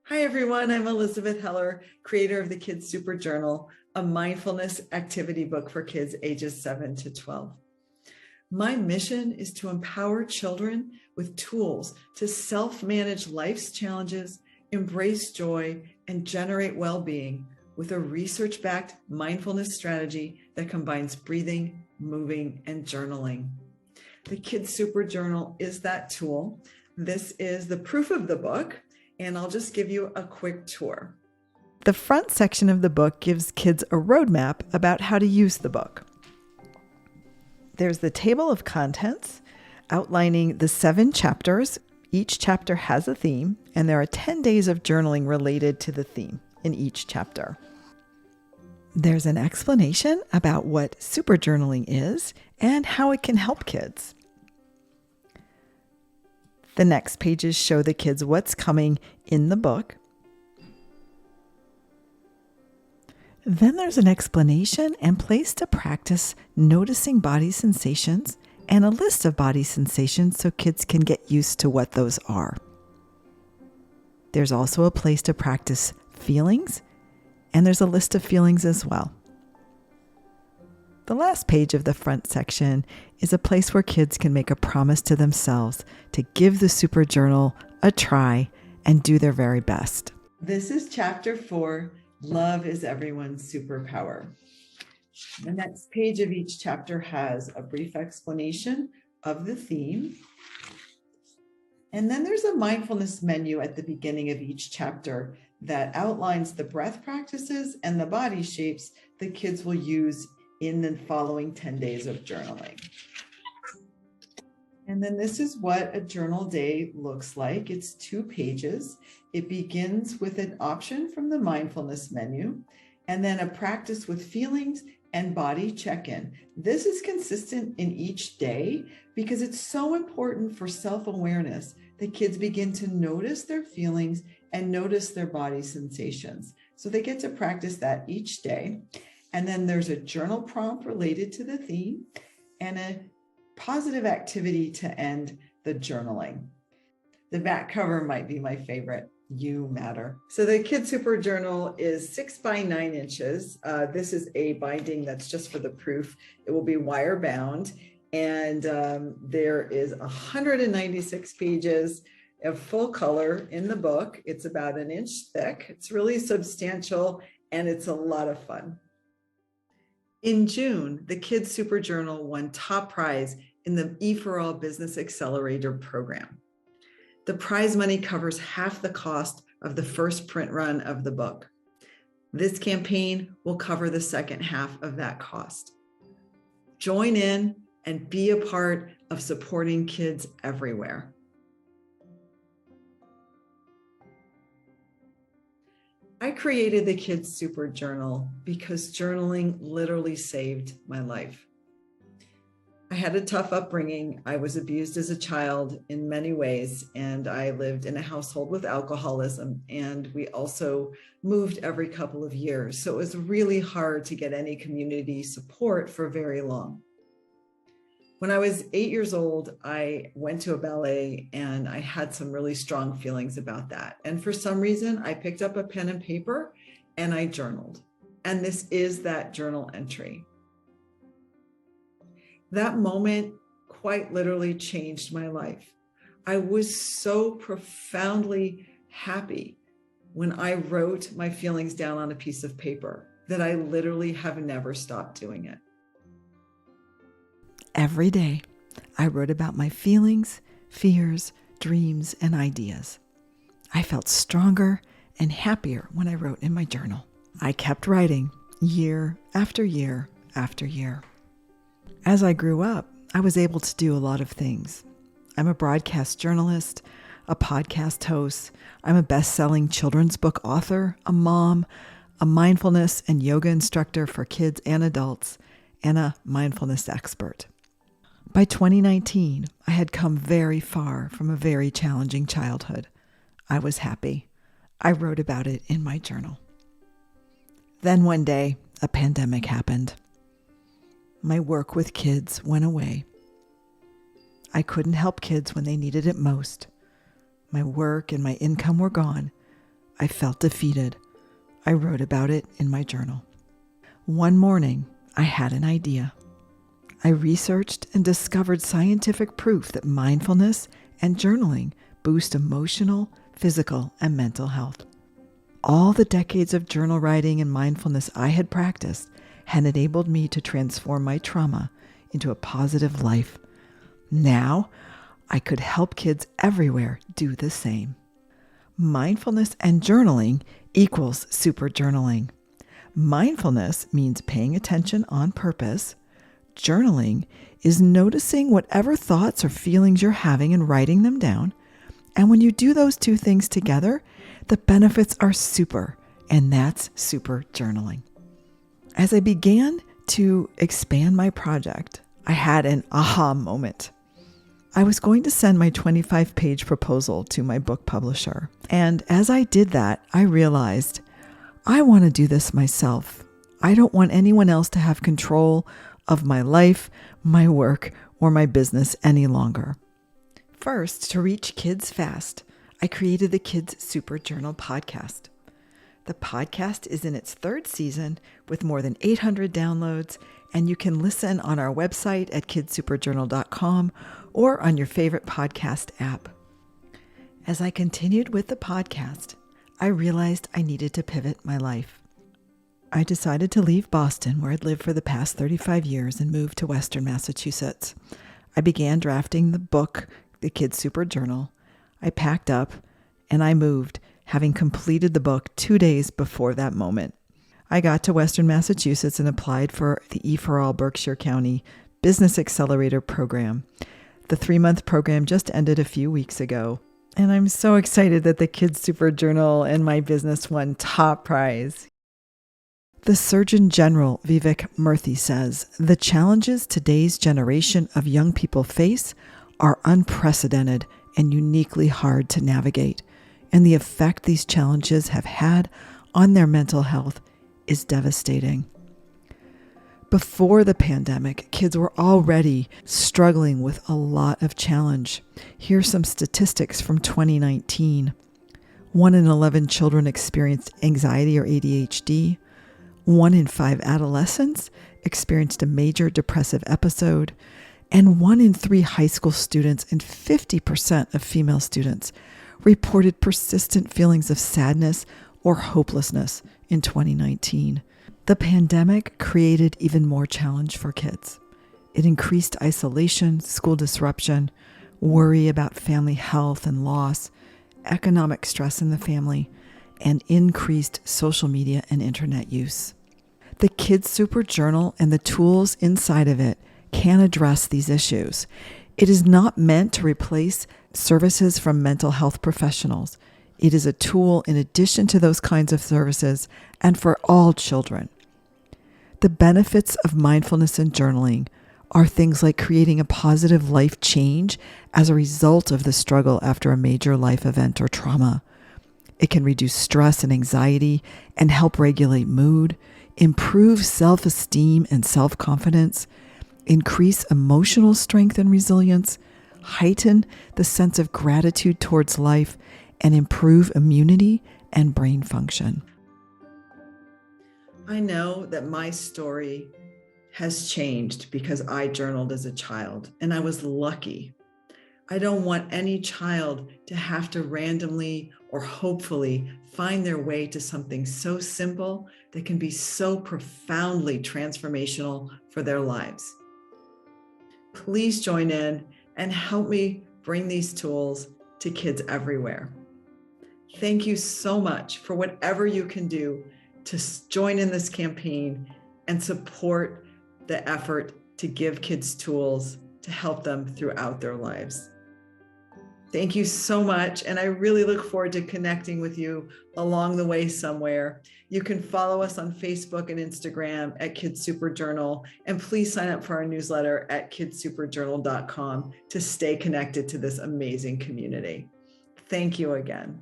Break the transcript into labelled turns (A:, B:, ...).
A: Hi, everyone. I'm Elizabeth Heller, creator of the Kids Super Journal, a mindfulness activity book for kids ages 7 to 12. My mission is to empower children with tools to self-manage life's challenges, embrace joy, and generate well-being with a research-backed mindfulness strategy that combines breathing, moving, and journaling. The Kids Super Journal is that tool. This is the proof of the book, and I'll just give you a quick tour.
B: The front section of the book gives kids a roadmap about how to use the book. There's the table of contents outlining the 7 chapters. Each chapter has a theme, and there are 10 days of journaling related to the theme in each chapter. There's an explanation about what super journaling is and how it can help kids. The next pages show the kids what's coming in the book. Then there's an explanation and place to practice noticing body sensations and a list of body sensations so kids can get used to what those are. There's also a place to practice feelings, and there's a list of feelings as well. The last page of the front section is a place where kids can make a promise to themselves to give the Super Journal a try and do their very best.
A: This is chapter 4, Love is Everyone's Superpower. The next page of each chapter has a brief explanation of the theme. And then there's a mindfulness menu at the beginning of each chapter that outlines the breath practices and the body shapes the kids will use in the following 10 days of journaling. And then this is what a journal day looks like. It's 2 pages. It begins with an option from the mindfulness menu, and then a practice with feelings and body check-in. This is consistent in each day because it's so important for self-awareness that kids begin to notice their feelings and notice their body sensations. So they get to practice that each day. And then there's a journal prompt related to the theme and a positive activity to end the journaling. The back cover might be my favorite. You matter. So the Kids Super Journal is 6 by 9 inches. This is a binding that's just for the proof. It will be wire bound, and there is 196 pages of full color in the book. It's about 1 inch thick. It's really substantial, and it's a lot of fun. In June, the Kids Super Journal won top prize in the E4All Business Accelerator program. The prize money covers half the cost of the first print run of the book. This campaign will cover the second half of that cost. Join in and be a part of supporting kids everywhere. I created the Kids Super Journal because journaling literally saved my life. I had a tough upbringing. I was abused as a child in many ways, and I lived in a household with alcoholism, and we also moved every couple of years. So it was really hard to get any community support for very long. When I was 8 years old, I went to a ballet, and I had some really strong feelings about that. And for some reason, I picked up a pen and paper and I journaled. And this is that journal entry. That moment quite literally changed my life. I was so profoundly happy when I wrote my feelings down on a piece of paper that I literally have never stopped doing it.
B: Every day, I wrote about my feelings, fears, dreams, and ideas. I felt stronger and happier when I wrote in my journal. I kept writing year after year after year. As I grew up, I was able to do a lot of things. I'm a broadcast journalist, a podcast host. I'm a best-selling children's book author, a mom, a mindfulness and yoga instructor for kids and adults, and a mindfulness expert. By 2019, I had come very far from a very challenging childhood. I was happy. I wrote about it in my journal. Then one day, a pandemic happened. My work with kids went away. I couldn't help kids when they needed it most. My work and my income were gone, I felt defeated. I wrote about it in my journal. One morning, I had an idea. I researched and discovered scientific proof that mindfulness and journaling boost emotional, physical, and mental health. All the decades of journal writing and mindfulness I had practiced had enabled me to transform my trauma into a positive life. Now, I could help kids everywhere do the same. Mindfulness and journaling equals super journaling. Mindfulness means paying attention on purpose. Journaling is noticing whatever thoughts or feelings you're having and writing them down. And when you do those two things together, the benefits are super, and that's super journaling. As I began to expand my project, I had an aha moment. I was going to send my 25-page proposal to my book publisher. And as I did that, I realized I want to do this myself. I don't want anyone else to have control of my life, my work, or my business any longer. First, to reach kids fast, I created the Kids Super Journal podcast. The podcast is in its third season with more than 800 downloads, and you can listen on our website at kidsuperjournal.com or on your favorite podcast app. As I continued with the podcast, I realized I needed to pivot my life. I decided to leave Boston, where I'd lived for the past 35 years, and move to Western Massachusetts. I began drafting the book, The Kids Super Journal. I packed up and I moved, having completed the book 2 days before that moment. I got to Western Massachusetts and applied for the E4All Berkshire County Business Accelerator program. The 3-month program just ended a few weeks ago, and I'm so excited that the Kids Super Journal and my business won top prize. The Surgeon General, Vivek Murthy, says, "The challenges today's generation of young people face are unprecedented and uniquely hard to navigate, and the effect these challenges have had on their mental health is devastating." Before the pandemic, kids were already struggling with a lot of challenge. Here's some statistics from 2019. 1 in 11 children experienced anxiety or ADHD. 1 in 5 adolescents experienced a major depressive episode. And 1 in 3 high school students and 50% of female students reported persistent feelings of sadness or hopelessness in 2019. The pandemic created even more challenge for kids. It increased isolation, school disruption, worry about family health and loss, economic stress in the family, and increased social media and internet use. The Kids Super Journal and the tools inside of it can address these issues. It is not meant to replace services from mental health professionals. It is a tool in addition to those kinds of services and for all children. The benefits of mindfulness and journaling are things like creating a positive life change as a result of the struggle after a major life event or trauma. It can reduce stress and anxiety and help regulate mood, improve self-esteem and self-confidence, increase emotional strength and resilience, heighten the sense of gratitude towards life, and improve immunity and brain function.
A: I know that my story has changed because I journaled as a child, and I was lucky. I don't want any child to have to randomly or hopefully find their way to something so simple that can be so profoundly transformational for their lives. Please join in and help me bring these tools to kids everywhere. Thank you so much for whatever you can do to join in this campaign and support the effort to give kids tools to help them throughout their lives. Thank you so much. And I really look forward to connecting with you along the way somewhere. You can follow us on Facebook and Instagram at Kids Super Journal. And please sign up for our newsletter at kidsuperjournal.com to stay connected to this amazing community. Thank you again.